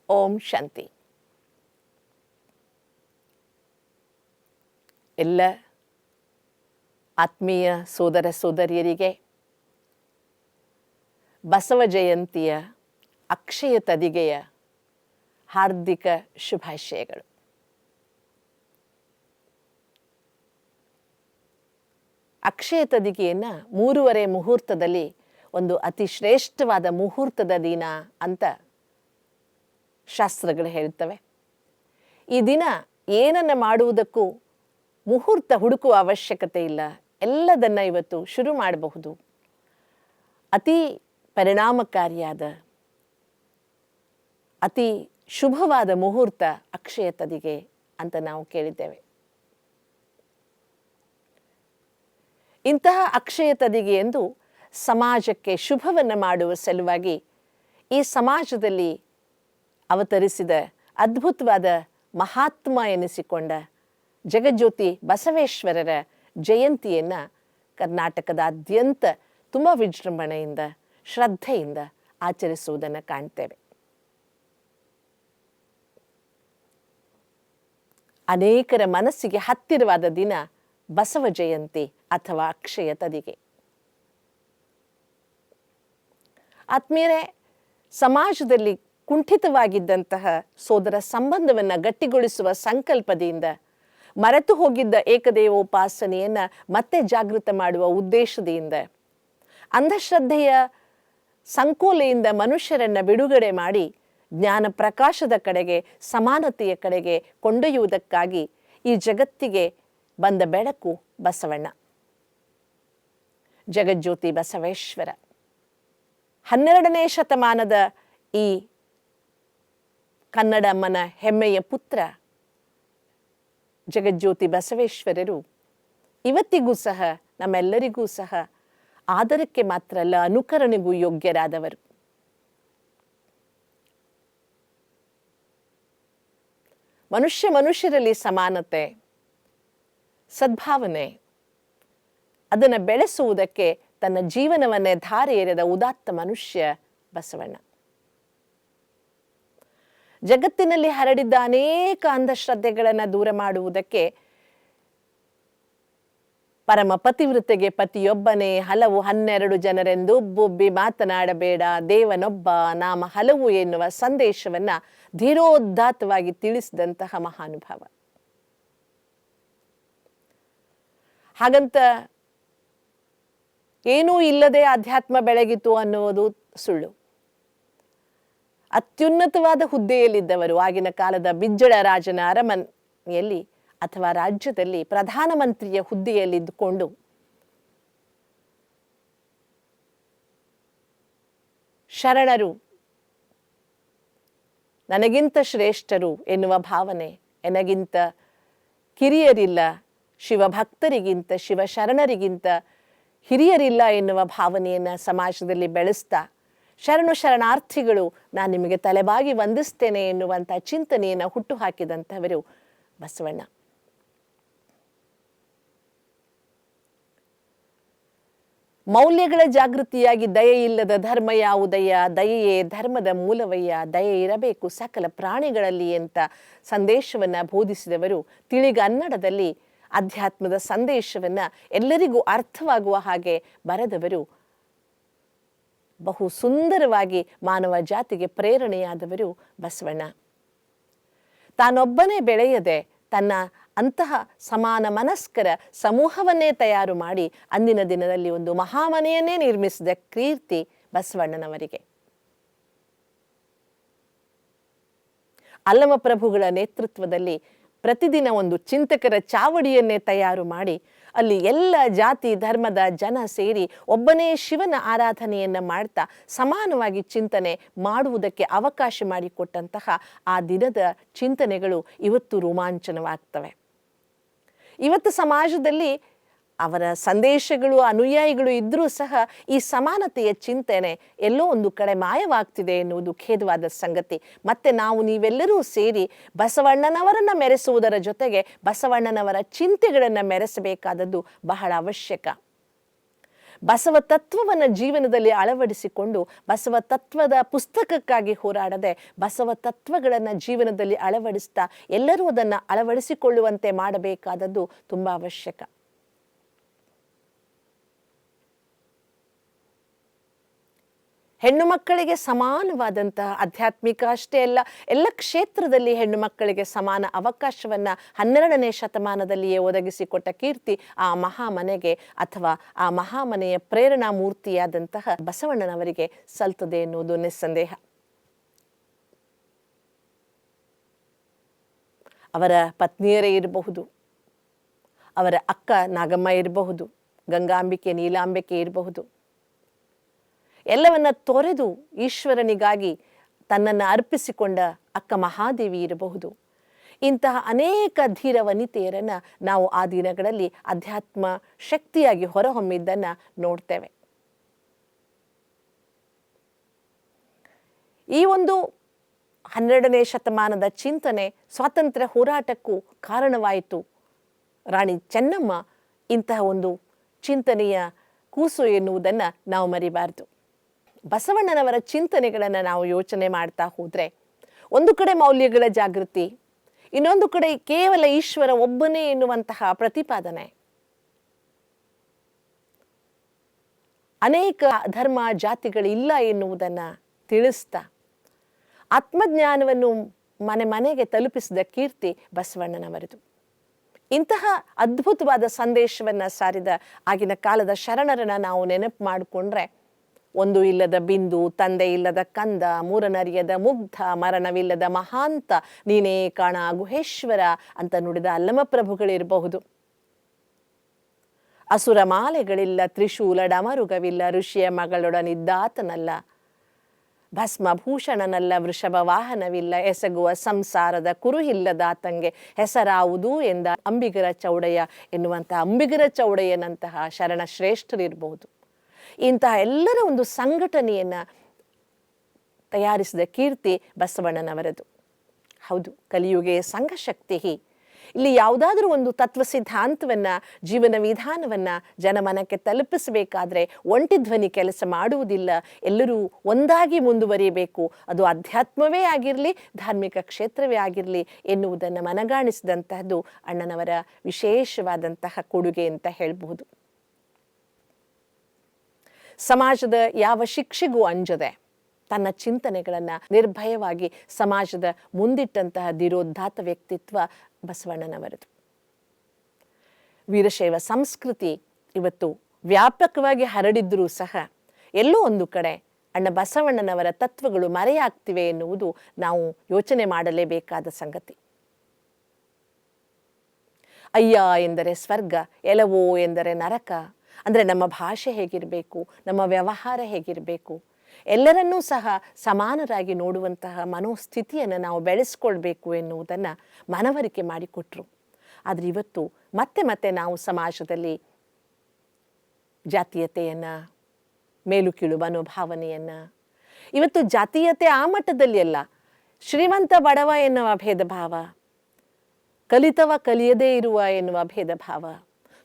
ಓಂ ಶಾಂತಿ. ಎಲ್ಲ ಆತ್ಮೀಯ ಸೋದರ ಸೋದರಿಯರಿಗೆ ಬಸವ ಜಯಂತಿಯ ಅಕ್ಷಯ ತದಿಗೆಯ ಹಾರ್ದಿಕ ಶುಭಾಶಯಗಳು. ಅಕ್ಷಯ ತದಿಗೆಯನ್ನು 3:30 ಮುಹೂರ್ತದಲ್ಲಿ ಒಂದು ಅತಿ ಶ್ರೇಷ್ಠವಾದ ಮುಹೂರ್ತದ ದಿನ ಅಂತ ಶಾಸ್ತ್ರಗಳು ಹೇಳ್ತವೆ. ಈ ದಿನ ಏನನ್ನು ಮಾಡುವುದಕ್ಕೂ ಮುಹೂರ್ತ ಹುಡುಕುವ ಅವಶ್ಯಕತೆ ಇಲ್ಲ. ಎಲ್ಲದನ್ನು ಇವತ್ತು ಶುರು ಮಾಡಬಹುದು. ಅತಿ ಪರಿಣಾಮಕಾರಿಯಾದ ಅತಿ ಶುಭವಾದ ಮುಹೂರ್ತ ಅಕ್ಷಯ ತದಿಗೆ ಅಂತ ನಾವು ಕೇಳಿದ್ದೇವೆ. ಇಂತಹ ಅಕ್ಷಯ ತದಿಗೆ ಎಂದು ಸಮಾಜಕ್ಕೆ ಶುಭವನ್ನು ಮಾಡುವ ಸಲುವಾಗಿ ಈ ಸಮಾಜದಲ್ಲಿ ಅವತರಿಸಿದ ಅದ್ಭುತವಾದ ಮಹಾತ್ಮ ಎನಿಸಿಕೊಂಡ ಜಗಜ್ಯೋತಿ ಬಸವೇಶ್ವರರ ಜಯಂತಿಯನ್ನು ಕರ್ನಾಟಕದಾದ್ಯಂತ ತುಂಬ ವಿಜೃಂಭಣೆಯಿಂದ ಶ್ರದ್ಧೆಯಿಂದ ಆಚರಿಸುವುದನ್ನು ಕಾಣ್ತೇವೆ. ಅನೇಕರ ಮನಸ್ಸಿಗೆ ಹತ್ತಿರವಾದ ದಿನ ಬಸವ ಜಯಂತಿ ಅಥವಾ ಅಕ್ಷಯ ತದಿಗೆ. ಆತ್ಮೀಯರೇ, ಸಮಾಜದಲ್ಲಿ ಕುಂಠಿತವಾಗಿದ್ದಂತಹ ಸೋದರ ಸಂಬಂಧವನ್ನು ಗಟ್ಟಿಗೊಳಿಸುವ ಸಂಕಲ್ಪದಿಂದ ಮರೆತು ಹೋಗಿದ್ದ ಏಕದೇವೋಪಾಸನೆಯನ್ನು ಮತ್ತೆ ಜಾಗೃತ ಮಾಡುವ ಉದ್ದೇಶದಿಂದ ಅಂಧಶ್ರದ್ಧೆಯ ಸಂಕೋಲೆಯಿಂದ ಮನುಷ್ಯರನ್ನು ಬಿಡುಗಡೆ ಮಾಡಿ ಜ್ಞಾನ ಪ್ರಕಾಶದ ಕಡೆಗೆ, ಸಮಾನತೆಯ ಕಡೆಗೆ ಕೊಂಡೊಯ್ಯುವುದಕ್ಕಾಗಿ ಈ ಜಗತ್ತಿಗೆ ಬಂದ ಬೆಳಕು ಬಸವಣ್ಣ, ಜಗಜ್ಯೋತಿ ಬಸವೇಶ್ವರ. 12ನೇ ಶತಮಾನದ ಈ ಕನ್ನಡಮ್ಮನ ಹೆಮ್ಮೆಯ ಪುತ್ರ ಜಗಜ್ಯೋತಿ ಬಸವೇಶ್ವರರು ಇವತ್ತಿಗೂ ಸಹ ನಮ್ಮೆಲ್ಲರಿಗೂ ಸಹ ಆದರಕ್ಕೆ ಮಾತ್ರ ಅಲ್ಲ, ಅನುಕರಣೆಗೂ ಯೋಗ್ಯರಾದವರು. ಮನುಷ್ಯರಲ್ಲಿ ಸಮಾನತೆ, ಸದ್ಭಾವನೆ ಅದನ್ನು ಬೆಳೆಸುವುದಕ್ಕೆ ತನ್ನ ಜೀವನವನ್ನೇ ಧಾರೆ ಎರೆದ ಉದಾತ್ತ ಮನುಷ್ಯ ಬಸವಣ್ಣ. ಜಗತ್ತಿನಲ್ಲಿ ಹರಡಿದ್ದ ಅನೇಕ ಅಂಧಶ್ರದ್ಧೆಗಳನ್ನು ದೂರ ಮಾಡುವುದಕ್ಕೆ ಪರಮ ಪತಿವೃತೆಗೆ ಪತಿಯೊಬ್ಬನೇ ಹಲವು 12 ಜನರೆಂದು ಬೊಬ್ಬಿ ಮಾತನಾಡಬೇಡ, ದೇವನೊಬ್ಬ ನಾಮ ಹಲವು ಎನ್ನುವ ಸಂದೇಶವನ್ನು ಧೀರೋದಾತ್ತವಾಗಿ ತಿಳಿಸಿದಂತಹ ಮಹಾನುಭಾವ. ಹಾಗಂತ ಏನೂ ಇಲ್ಲದೆ ಅಧ್ಯಾತ್ಮ ಬೆಳಗಿತು ಅನ್ನುವುದು ಸುಳ್ಳು. ಅತ್ಯುನ್ನತವಾದ ಹುದ್ದೆಯಲ್ಲಿದ್ದವರು ಆಗಿನ ಕಾಲದ ಬಿಜ್ಜಳ ರಾಜನ ಅರಮನೆಯಲ್ಲಿ ಅಥವಾ ರಾಜ್ಯದಲ್ಲಿ ಪ್ರಧಾನಮಂತ್ರಿಯ ಹುದ್ದೆಯಲ್ಲಿದ್ದುಕೊಂಡು ಶರಣರು ನನಗಿಂತ ಶ್ರೇಷ್ಠರು ಎನ್ನುವ ಭಾವನೆ, ನನಗಿಂತ ಕಿರಿಯರಿಲ್ಲ, ಶಿವಭಕ್ತರಿಗಿಂತ ಶಿವಶರಣರಿಗಿಂತ ಹಿರಿಯರಿಲ್ಲ ಎನ್ನುವ ಭಾವನೆಯನ್ನು ಸಮಾಜದಲ್ಲಿ ಬೆಳೆಸ್ತಾ ಶರಣಾರ್ಥಿಗಳು ನಾನು ನಿಮಗೆ ತಲೆಬಾಗಿ ವಂದಿಸ್ತೇನೆ ಎನ್ನುವಂಥ ಚಿಂತನೆಯನ್ನು ಹುಟ್ಟುಹಾಕಿದಂಥವರು ಬಸವಣ್ಣ. ಮೌಲ್ಯಗಳ ಜಾಗೃತಿಯಾಗಿ ದಯೆ ಇಲ್ಲದ ಧರ್ಮ ಯಾವುದಯ್ಯ, ದಯೆಯೇ ಧರ್ಮದ ಮೂಲವಯ್ಯ, ದಯೆ ಇರಬೇಕು ಸಕಲ ಪ್ರಾಣಿಗಳಲ್ಲಿ ಅಂತ ಸಂದೇಶವನ್ನು ಬೋಧಿಸಿದವರು. ತಿಳಿಗನ್ನಡದಲ್ಲಿ ಅಧ್ಯಾತ್ಮದ ಸಂದೇಶವನ್ನು ಎಲ್ಲರಿಗೂ ಅರ್ಥವಾಗುವ ಹಾಗೆ ಬರೆದವರು. ಬಹು ಸುಂದರವಾಗಿ ಮಾನವ ಜಾತಿಗೆ ಪ್ರೇರಣೆಯಾದವರು ಬಸವಣ್ಣ. ತಾನೊಬ್ಬನೇ ಬೆಳೆಯದೆ ತನ್ನ ಅಂತಹ ಸಮಾನ ಮನಸ್ಕರ ಸಮೂಹವನ್ನೇ ತಯಾರು ಮಾಡಿ ಅಂದಿನ ದಿನದಲ್ಲಿ ಒಂದು ಮಹಾಮನೆಯನ್ನೇ ನಿರ್ಮಿಸಿದ ಕೀರ್ತಿ ಬಸವಣ್ಣನವರಿಗೆ. ಅಲ್ಲಮ ಪ್ರಭುಗಳ ನೇತೃತ್ವದಲ್ಲಿ ಪ್ರತಿದಿನ ಒಂದು ಚಿಂತಕರ ಚಾವಡಿಯನ್ನೇ ತಯಾರು ಮಾಡಿ ಅಲ್ಲಿ ಎಲ್ಲ ಜಾತಿ ಧರ್ಮದ ಜನ ಸೇರಿ ಒಬ್ಬನೇ ಶಿವನ ಆರಾಧನೆಯನ್ನು ಮಾಡ್ತಾ ಸಮಾನವಾಗಿ ಚಿಂತನೆ ಮಾಡುವುದಕ್ಕೆ ಅವಕಾಶ ಮಾಡಿಕೊಟ್ಟಂತಹ ಆ ದಿನದ ಚಿಂತನೆಗಳು ಇವತ್ತು ರೋಮಾಂಚನವಾಗ್ತವೆ. ಇವತ್ತು ಸಮಾಜದಲ್ಲಿ ಅವರ ಸಂದೇಶಗಳು ಅನುಯಾಯಿಗಳು ಇದ್ದರೂ ಸಹ ಈ ಸಮಾನತೆಯ ಚಿಂತನೆ ಎಲ್ಲೋ ಒಂದು ಕಡೆ ಮಾಯವಾಗ್ತಿದೆ ಎನ್ನುವುದು ಖೇದವಾದ ಸಂಗತಿ. ಮತ್ತೆ ನೀವೆಲ್ಲರೂ ಸೇರಿ ಬಸವಣ್ಣನವರನ್ನು ಮೆರೆಸುವುದರ ಜೊತೆಗೆ ಬಸವಣ್ಣನವರ ಚಿಂತೆಗಳನ್ನು ಮೆರೆಸಬೇಕಾದದ್ದು ಬಹಳ ಅವಶ್ಯಕ. ಬಸವ ತತ್ವವನ್ನು ಜೀವನದಲ್ಲಿ ಅಳವಡಿಸಿಕೊಂಡು ಬಸವ ತತ್ವದ ಪುಸ್ತಕಕ್ಕಾಗಿ ಹೋರಾಡದೆ ಬಸವ ತತ್ವಗಳನ್ನು ಜೀವನದಲ್ಲಿ ಅಳವಡಿಸ್ತಾ ಎಲ್ಲರೂ ಅದನ್ನು ಅಳವಡಿಸಿಕೊಳ್ಳುವಂತೆ ಮಾಡಬೇಕಾದದ್ದು ತುಂಬ ಅವಶ್ಯಕ. ಹೆಣ್ಣು ಮಕ್ಕಳಿಗೆ ಸಮಾನವಾದಂತಹ ಆಧ್ಯಾತ್ಮಿಕ ಅಷ್ಟೇ ಅಲ್ಲ, ಎಲ್ಲ ಕ್ಷೇತ್ರದಲ್ಲಿ ಹೆಣ್ಣು ಮಕ್ಕಳಿಗೆ ಸಮಾನ ಅವಕಾಶವನ್ನು 12ನೇ ಶತಮಾನದಲ್ಲಿಯೇ ಒದಗಿಸಿಕೊಟ್ಟ ಕೀರ್ತಿ ಆ ಮಹಾಮನೆಗೆ ಅಥವಾ ಆ ಮಹಾಮನೆಯ ಪ್ರೇರಣಾ ಮೂರ್ತಿಯಾದಂತಹ ಬಸವಣ್ಣನವರಿಗೆ ಸಲ್ತದೆ ಎನ್ನುವುದು ನಿಸ್ಸಂದೇಹ. ಅವರ ಪತ್ನಿಯರೇ ಇರಬಹುದು, ಅವರ ಅಕ್ಕ ನಾಗಮ್ಮ ಇರಬಹುದು, ಗಂಗಾಂಬಿಕೆ ನೀಲಾಂಬಿಕೆ ಇರಬಹುದು, ಎಲ್ಲವನ್ನ ತೊರೆದು ಈಶ್ವರನಿಗಾಗಿ ತನ್ನನ್ನು ಅರ್ಪಿಸಿಕೊಂಡ ಅಕ್ಕ ಮಹಾದೇವಿ ಇರಬಹುದು. ಇಂತಹ ಅನೇಕ ಧೀರ ವನಿತೆಯರನ್ನು ನಾವು ಆ ದಿನಗಳಲ್ಲಿ ಅಧ್ಯಾತ್ಮ ಶಕ್ತಿಯಾಗಿ ಹೊರಹೊಮ್ಮಿದ್ದನ್ನು ನೋಡ್ತೇವೆ. ಈ ಒಂದು 12ನೇ ಶತಮಾನದ ಚಿಂತನೆ ಸ್ವಾತಂತ್ರ್ಯ ಹೋರಾಟಕ್ಕೂ ಕಾರಣವಾಯಿತು. ರಾಣಿ ಚೆನ್ನಮ್ಮ ಇಂತಹ ಒಂದು ಚಿಂತನೆಯ ಕೂಸು ಎನ್ನುವುದನ್ನು ನಾವು ಮರಿಬಾರದು. ಬಸವಣ್ಣನವರ ಚಿಂತನೆಗಳನ್ನು ನಾವು ಯೋಚನೆ ಮಾಡ್ತಾ ಹೋದರೆ ಒಂದು ಕಡೆ ಮೌಲ್ಯಗಳ ಜಾಗೃತಿ, ಇನ್ನೊಂದು ಕಡೆ ಕೇವಲ ಈಶ್ವರ ಒಬ್ಬನೇ ಎನ್ನುವಂತಹ ಪ್ರತಿಪಾದನೆ, ಅನೇಕ ಧರ್ಮ ಜಾತಿಗಳಿಲ್ಲ ಎನ್ನುವುದನ್ನು ತಿಳಿಸ್ತಾ ಆತ್ಮಜ್ಞಾನವನ್ನು ಮನೆ ಮನೆಗೆ ತಲುಪಿಸಿದ ಕೀರ್ತಿ ಬಸವಣ್ಣನವರದು. ಇಂತಹ ಅದ್ಭುತವಾದ ಸಂದೇಶವನ್ನು ಸಾರಿದ ಆಗಿನ ಕಾಲದ ಶರಣರನ್ನು ನಾವು ನೆನಪು ಮಾಡಿಕೊಂಡ್ರೆ, ಒಂದು ಇಲ್ಲದ ಬಿಂದು, ತಂದೆ ಇಲ್ಲದ ಕಂದ, ಮೂರನರಿಯದ ಮುಗ್ಧ, ಮರಣವಿಲ್ಲದ ಮಹಾಂತ, ನೀನೇ ಕಾಣ ಗುಹೇಶ್ವರ ಅಂತ ನುಡಿದ ಅಲ್ಲಮ ಪ್ರಭುಗಳಿರಬಹುದು. ಅಸುರ ಮಾಲೆಗಳಿಲ್ಲ, ತ್ರಿಶೂಲ ಡಮರುಗವಿಲ್ಲ, ಋಷಿಯ ಮಗಳೊಡನಿದ್ದಾತನಲ್ಲ, ಭಸ್ಮಭೂಷಣನಲ್ಲ, ವೃಷಭ ವಾಹನವಿಲ್ಲ, ಎಸಗುವ ಸಂಸಾರದ ಕುರುಹಿಲ್ಲದಾತಂಗೆ ಹೆಸರಾವುದು ಎಂದ ಅಂಬಿಗರ ಚೌಡಯ್ಯ ಎನ್ನುವಂತಹ ಅಂಬಿಗರ ಚೌಡಯ್ಯನಂತಹ ಶರಣ ಶ್ರೇಷ್ಠರಿರಬಹುದು. ಇಂತಹ ಎಲ್ಲರ ಒಂದು ಸಂಘಟನೆಯನ್ನು ತಯಾರಿಸಿದ ಕೀರ್ತಿ ಬಸವಣ್ಣನವರದು. ಹೌದು, ಕಲಿಯುಗೆ ಸಂಘಶಕ್ತಿ. ಇಲ್ಲಿ ಯಾವುದಾದ್ರೂ ಒಂದು ತತ್ವ ಸಿದ್ಧಾಂತವನ್ನು, ಜೀವನ ವಿಧಾನವನ್ನು ಜನಮನಕ್ಕೆ ತಲುಪಿಸಬೇಕಾದ್ರೆ ಒಂಟಿ ಧ್ವನಿ ಕೆಲಸ ಮಾಡುವುದಿಲ್ಲ. ಎಲ್ಲರೂ ಒಂದಾಗಿ ಮುಂದುವರಿಯಬೇಕು. ಅದು ಅಧ್ಯಾತ್ಮವೇ ಆಗಿರಲಿ, ಧಾರ್ಮಿಕ ಕ್ಷೇತ್ರವೇ ಆಗಿರಲಿ ಎನ್ನುವುದನ್ನು ಮನಗಾಣಿಸಿದಂತಹದ್ದು ಅಣ್ಣನವರ ವಿಶೇಷವಾದಂತಹ ಕೊಡುಗೆ ಅಂತ ಹೇಳಬಹುದು. ಸಮಾಜದ ಯಾವ ಶಿಕ್ಷೆಗೂ ಅಂಜದೆ ತನ್ನ ಚಿಂತನೆಗಳನ್ನು ನಿರ್ಭಯವಾಗಿ ಸಮಾಜದ ಮುಂದಿಟ್ಟಂತಹ ಧೀರೋದಾತ್ತ ವ್ಯಕ್ತಿತ್ವ ಬಸವಣ್ಣನವರದು. ವೀರಶೈವ ಸಂಸ್ಕೃತಿ ಇವತ್ತು ವ್ಯಾಪಕವಾಗಿ ಹರಡಿದ್ರೂ ಸಹ ಎಲ್ಲೋ ಒಂದು ಕಡೆ ಅಣ್ಣ ಬಸವಣ್ಣನವರ ತತ್ವಗಳು ಮರೆಯಾಗ್ತಿವೆ ಎನ್ನುವುದು ನಾವು ಯೋಚನೆ ಮಾಡಲೇಬೇಕಾದ ಸಂಗತಿ. ಅಯ್ಯ ಎಂದರೆ ಸ್ವರ್ಗ, ಎಲವೋ ಎಂದರೆ ನರಕ. ಅಂದರೆ ನಮ್ಮ ಭಾಷೆ ಹೇಗಿರಬೇಕು, ನಮ್ಮ ವ್ಯವಹಾರ ಹೇಗಿರಬೇಕು, ಎಲ್ಲರನ್ನೂ ಸಹ ಸಮಾನರಾಗಿ ನೋಡುವಂತಹ ಮನೋಸ್ಥಿತಿಯನ್ನು ನಾವು ಬೆಳೆಸ್ಕೊಳ್ಬೇಕು ಎನ್ನುವುದನ್ನು ಮನವರಿಕೆ ಮಾಡಿಕೊಟ್ರು. ಆದರೆ ಇವತ್ತು ಮತ್ತೆ ಮತ್ತೆ ನಾವು ಸಮಾಜದಲ್ಲಿ ಜಾತೀಯತೆಯನ್ನು, ಮೇಲು ಕೀಳು ಮನೋಭಾವನೆಯನ್ನು, ಇವತ್ತು ಜಾತೀಯತೆ ಆ ಮಟ್ಟದಲ್ಲಿ ಅಲ್ಲ, ಶ್ರೀಮಂತ ಬಡವ ಎನ್ನುವ ಭೇದ ಭಾವ, ಕಲಿತವ ಕಲಿಯದೇ ಇರುವ ಎನ್ನುವ ಭೇದ ಭಾವ,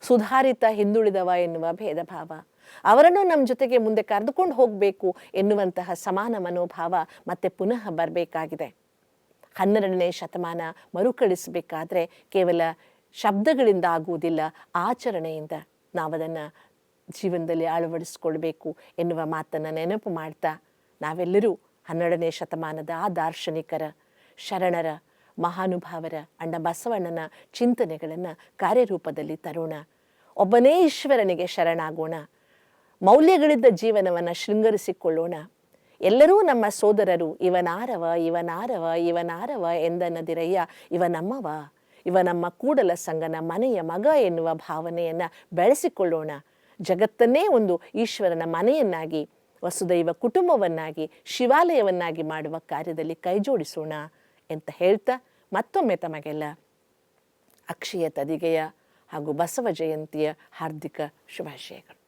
ಸುಧಾರಿತ ಹಿಂದುಳಿದವ ಎನ್ನುವ ಭೇದ ಭಾವ, ಅವರನ್ನು ನಮ್ಮ ಜೊತೆಗೆ ಮುಂದೆ ಕರೆದುಕೊಂಡು ಹೋಗಬೇಕು ಎನ್ನುವಂತಹ ಸಮಾನ ಮನೋಭಾವ ಮತ್ತೆ ಪುನಃ ಬರಬೇಕಾಗಿದೆ. 12ನೇ ಶತಮಾನ ಮರುಕಳಿಸಬೇಕಾದ್ರೆ ಕೇವಲ ಶಬ್ದಗಳಿಂದ ಆಗುವುದಿಲ್ಲ, ಆಚರಣೆಯಿಂದ ನಾವದನ್ನು ಜೀವನದಲ್ಲಿ ಅಳವಡಿಸ್ಕೊಳ್ಬೇಕು ಎನ್ನುವ ಮಾತನ್ನು ನೆನಪು ಮಾಡ್ತಾ ನಾವೆಲ್ಲರೂ 12ನೇ ಶತಮಾನದ ಆ ದಾರ್ಶನಿಕರ, ಶರಣರ, ಮಹಾನುಭಾವರ ಅಣ್ಣ ಬಸವಣ್ಣನ ಚಿಂತನೆಗಳನ್ನು ಕಾರ್ಯರೂಪದಲ್ಲಿ ತರೋಣ. ಒಬ್ಬನೇ ಈಶ್ವರನಿಗೆ ಶರಣಾಗೋಣ. ಮೌಲ್ಯಗಳಿದ್ದ ಜೀವನವನ್ನು ಶೃಂಗರಿಸಿಕೊಳ್ಳೋಣ. ಎಲ್ಲರೂ ನಮ್ಮ ಸೋದರರು, ಇವನಾರವ ಇವನಾರವ ಇವನಾರವ ಎಂದನ್ನದಿರಯ್ಯ, ಇವ ನಮ್ಮವ, ಇವ ನಮ್ಮ ಕೂಡಲ ಸಂಗನ ಮನೆಯ ಮಗ ಎನ್ನುವ ಭಾವನೆಯನ್ನು ಬೆಳೆಸಿಕೊಳ್ಳೋಣ. ಜಗತ್ತನ್ನೇ ಒಂದು ಈಶ್ವರನ ಮನೆಯನ್ನಾಗಿ, ವಸುದೈವ ಕುಟುಂಬವನ್ನಾಗಿ, ಶಿವಾಲಯವನ್ನಾಗಿ ಮಾಡುವ ಕಾರ್ಯದಲ್ಲಿ ಕೈಜೋಡಿಸೋಣ ಅಂತ ಹೇಳ್ತಾ ಮತ್ತೊಮ್ಮೆ ತಮಗೆಲ್ಲ ಅಕ್ಷಯ ತದಿಗೆಯ ಹಾಗೂ ಬಸವ ಜಯಂತಿಯ ಹಾರ್ದಿಕ ಶುಭಾಶಯಗಳು.